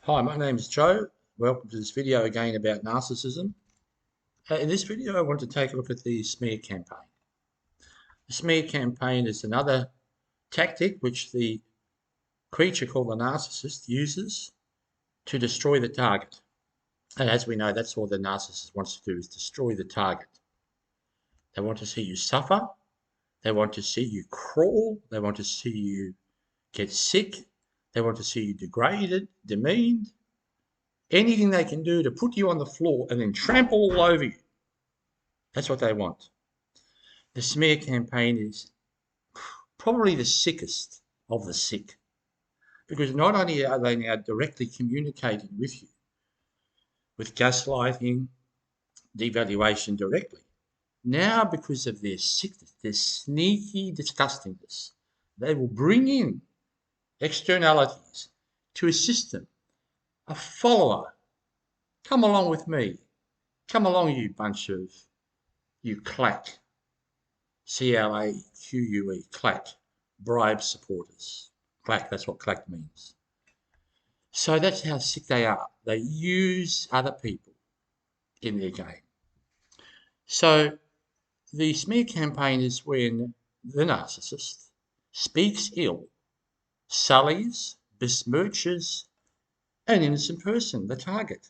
Hi, my name is Joe. Welcome to this video again about narcissism. In this video, I want to take a look at the smear campaign. The smear campaign is another tactic which the creature called the narcissist uses to destroy the target. And as we know, that's all the narcissist wants to do, is destroy the target. They want to see you suffer. They want to see you crawl. They want to see you get sick. They want to see you degraded, demeaned. Anything they can do to put you on the floor and then trample all over you. That's what they want. The smear campaign is probably the sickest of the sick, because not only are they now directly communicating with you, with gaslighting, devaluation directly, now because of their sickness, their sneaky disgustingness, they will bring in externalities to assist them. A follower. Come along with me. Come along, you bunch of, you clack. C-L-A-Q-U-E, clack. Bribe supporters. Clack, that's what clack means. So that's how sick they are. They use other people in their game. So the smear campaign is when the narcissist speaks ill, sullies, besmirches an innocent person, the target.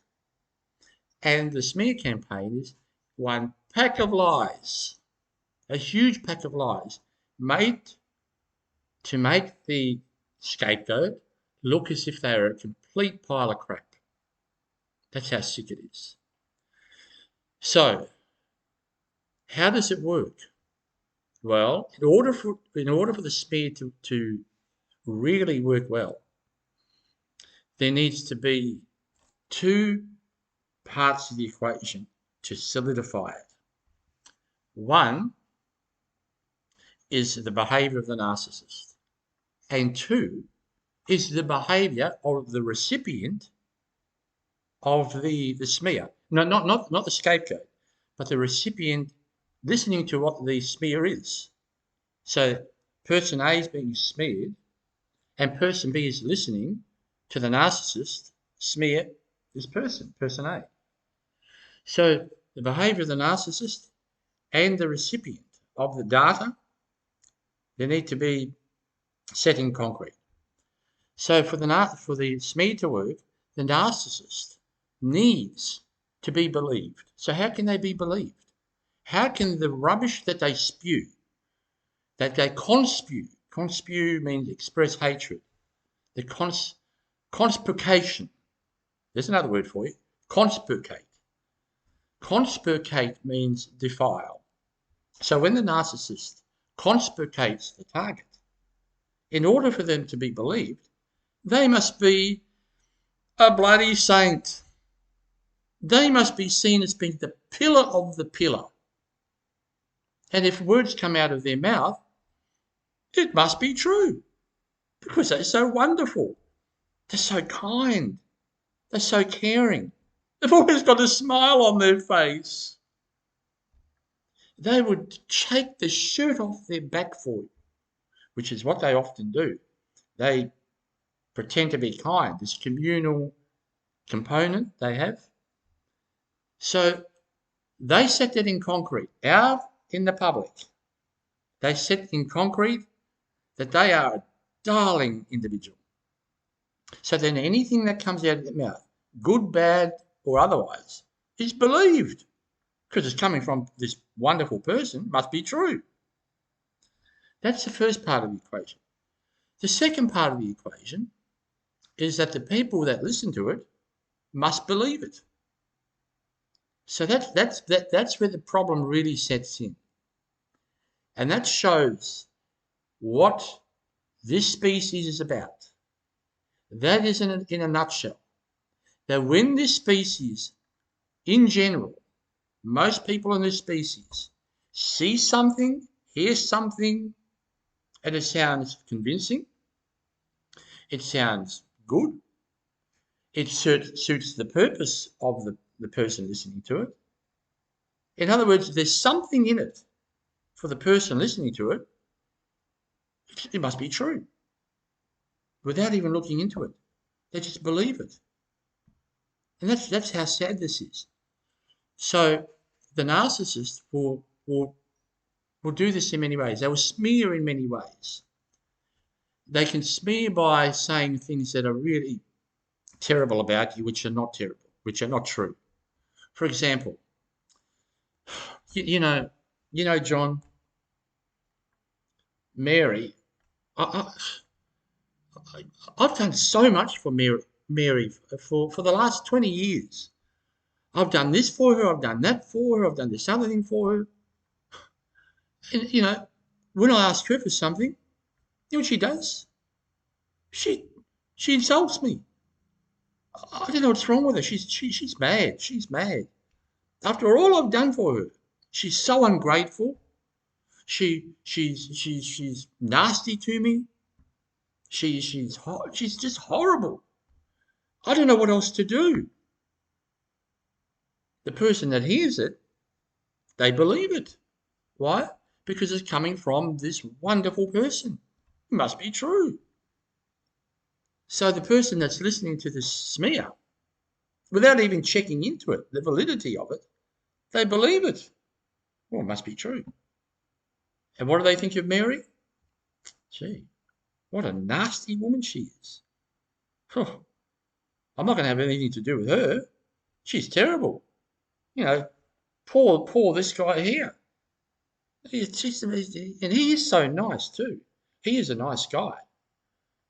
And the smear campaign is one pack of lies, a huge pack of lies, made to make the scapegoat look as if they are a complete pile of crap. That's how sick it is. So, how does it work? Well, in order for the smear to really work well, there needs to be two parts of the equation to solidify it. One is the behaviour of the narcissist, and two is the behaviour of the recipient of the smear. No, not the scapegoat, but the recipient listening to what the smear is. So person A is being smeared, and person B is listening to the narcissist smear this person A. So the behaviour of the narcissist and the recipient of the data, they need to be set in concrete. So for the smear to work, the narcissist needs to be believed. So how can they be believed? How can the rubbish that they spew, that they conspew means express hatred, the conspurcation, there's another word for it, conspurcate. Conspurcate means defile. So when the narcissist conspurcates the target, in order for them to be believed, they must be a bloody saint. They must be seen as being the pillar of the pillar. And if words come out of their mouth, it must be true, because they're so wonderful. They're so kind. They're so caring. They've always got a smile on their face. They would take the shirt off their back for you, which is what they often do. They pretend to be kind, this communal component they have. So they set that in concrete, out in the public. They set in concrete that they are a darling individual. So then anything that comes out of their mouth, good, bad, or otherwise, is believed, because it's coming from this wonderful person, must be true. That's the first part of the equation. The second part of the equation is that the people that listen to it must believe it. So that's where the problem really sets in. And that shows what this species is about. That is in a nutshell. That when this species, in general, most people in this species see something, hear something, and it sounds convincing, it sounds good, it suits the purpose of the person listening to it. In other words, there's something in it for the person listening to it. It must be true, without even looking into it. They just believe it. And that's how sad this is. So the narcissist will do this in many ways. They will smear in many ways. They can smear by saying things that are really terrible about you, which are not terrible, which are not true. For example, you know, John, Mary, I, I've done so much for Mary for the last 20 years. I've done this for her, I've done that for her, I've done this other thing for her. And, when I ask her for something, you know what she does? She insults me. I don't know what's wrong with her. She's mad. She's mad. After all I've done for her, she's so ungrateful. She's nasty to me. She's just horrible. I don't know what else to do. The person that hears it, they believe it. Why? Because it's coming from this wonderful person. It must be true. So the person that's listening to this smear, without even checking into it, the validity of it, they believe it. Well, it must be true. And what do they think of Mary? Gee, what a nasty woman she is. I'm not going to have anything to do with her. She's terrible. Poor this guy here. And he is so nice too. He is a nice guy.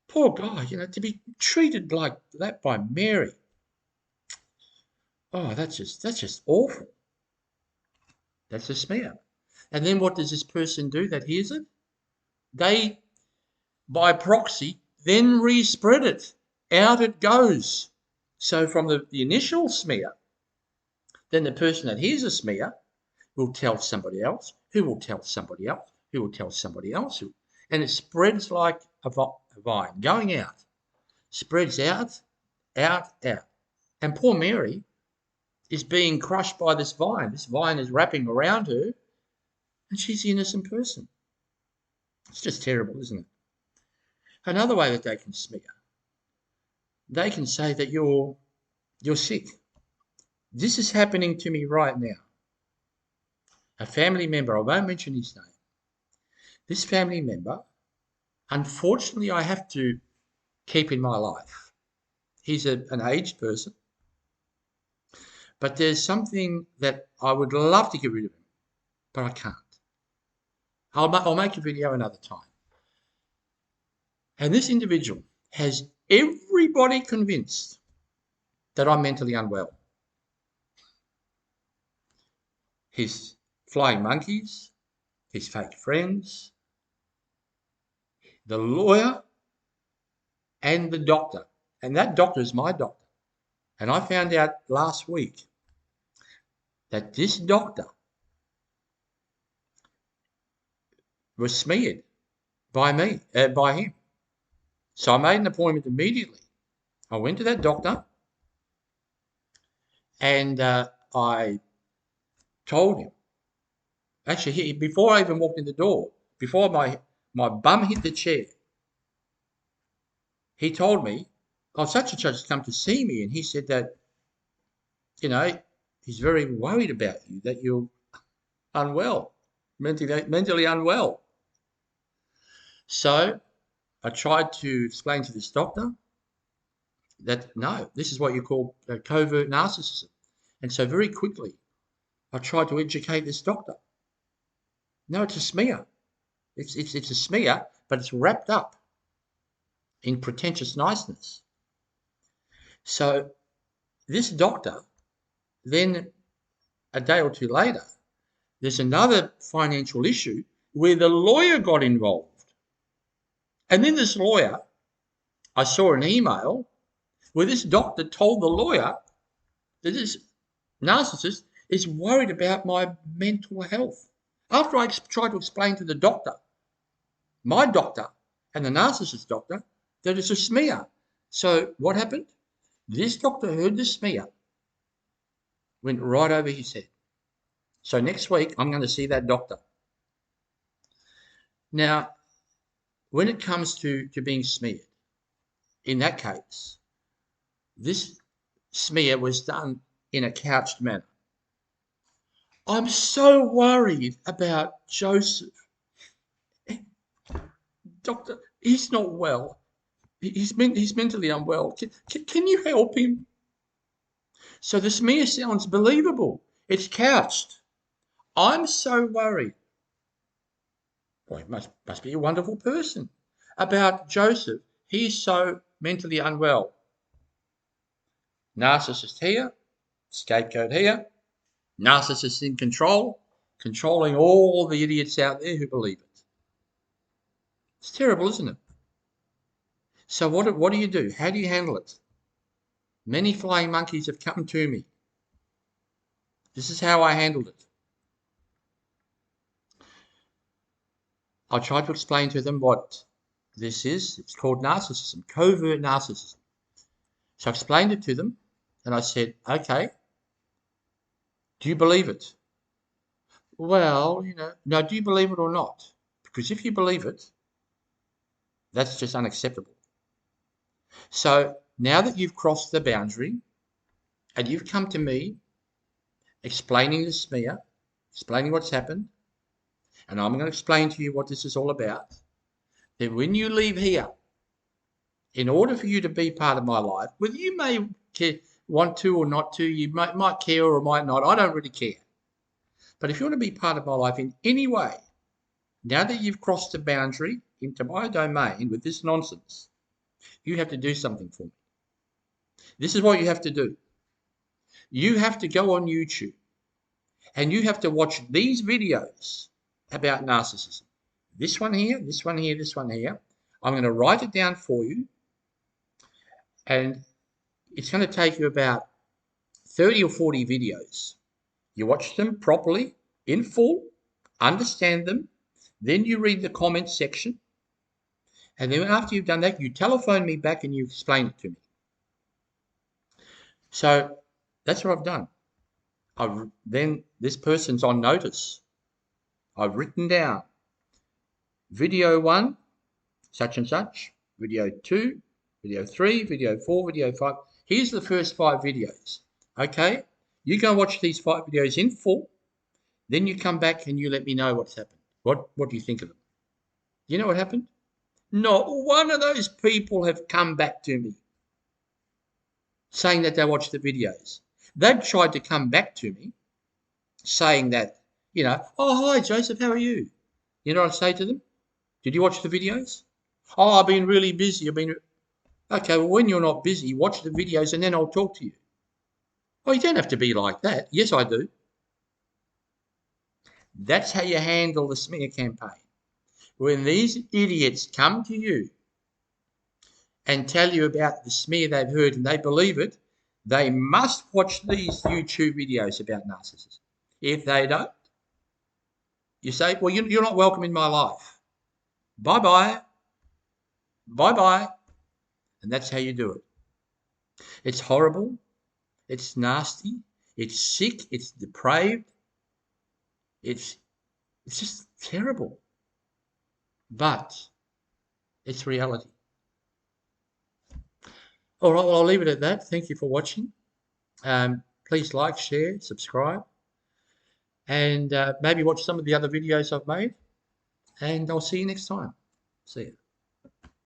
Poor guy, to be treated like that by Mary. Oh, that's just awful. That's a smear. And then what does this person do that hears it? They, by proxy, then respread it. Out it goes. So from the initial smear, then the person that hears a smear will tell somebody else, who will tell somebody else, who will tell somebody else. And it spreads like a vine, going out. Spreads out, out, out. And poor Mary is being crushed by this vine. This vine is wrapping around her, and she's the innocent person. It's just terrible, isn't it? Another way that they can smear, they can say that you're sick. This is happening to me right now. A family member, I won't mention his name. This family member, unfortunately, I have to keep in my life. He's an aged person, but there's something that I would love to get rid of him, but I can't. I'll make a video another time. And this individual has everybody convinced that I'm mentally unwell. His flying monkeys, his fake friends, the lawyer, and the doctor. And that doctor is my doctor. And I found out last week that this doctor was smeared by him. So I made an appointment immediately. I went to that doctor and I told him, actually, before I even walked in the door, before my bum hit the chair, he told me, such and such has come to see me, and he said that, he's very worried about you, that you're unwell, mentally unwell. So I tried to explain to this doctor that, no, this is what you call covert narcissism. And so very quickly, I tried to educate this doctor. No, it's a smear. It's a smear, but it's wrapped up in pretentious niceness. So this doctor, then a day or two later, there's another financial issue where the lawyer got involved. And then this lawyer, I saw an email where this doctor told the lawyer that this narcissist is worried about my mental health. After I tried to explain to the doctor, my doctor and the narcissist doctor, that it's a smear. So what happened? This doctor heard the smear, went right over his head. So next week, I'm going to see that doctor. Now, when it comes to being smeared, in that case, this smear was done in a couched manner. I'm so worried about Joseph. Doctor, he's not well. He's mentally unwell. Can you help him? So the smear sounds believable. It's couched. I'm so worried. Boy, he must be a wonderful person. About Joseph, he's so mentally unwell. Narcissist here, scapegoat here, narcissist in control, controlling all the idiots out there who believe it. It's terrible, isn't it? So what do you do? How do you handle it? Many flying monkeys have come to me. This is how I handled it. I tried to explain to them what this is. It's called narcissism, covert narcissism. So I explained it to them, and I said, okay, do you believe it? Well, no, do you believe it or not? Because if you believe it, that's just unacceptable. So now that you've crossed the boundary and you've come to me explaining the smear, explaining what's happened, and I'm going to explain to you what this is all about, then when you leave here, in order for you to be part of my life, whether you may want to or not to, you might care or might not, I don't really care. But if you want to be part of my life in any way, now that you've crossed the boundary into my domain with this nonsense, you have to do something for me. This is what you have to do. You have to go on YouTube and you have to watch these videos about narcissism. This one here, this one here, this one here. I'm going to write it down for you, and it's going to take you about 30 or 40 videos. You watch them properly, in full, understand them, then you read the comments section, and then after you've done that, you telephone me back and you explain it to me. So that's what I've done. Then this person's on notice. I've written down video 1, such and such, video 2, video 3, video 4, video 5. Here's the first 5 videos. Okay, you go watch these 5 videos in full, then you come back and you let me know what's happened. What do you think of them? You know what happened? Not one of those people have come back to me saying that they watched the videos. They've tried to come back to me saying that, oh, hi, Joseph, how are you? You know what I say to them? Did you watch the videos? Oh, I've been really busy. Okay, well, when you're not busy, watch the videos and then I'll talk to you. Oh, you don't have to be like that. Yes, I do. That's how you handle the smear campaign. When these idiots come to you and tell you about the smear they've heard and they believe it, they must watch these YouTube videos about narcissism. If they don't, you say, well, you're not welcome in my life. Bye-bye. Bye-bye. And that's how you do it. It's horrible. It's nasty. It's sick. It's depraved. It's just terrible. But it's reality. All right, well, I'll leave it at that. Thank you for watching. Please like, share, subscribe, and maybe watch some of the other videos I've made. And I'll see you next time. See you.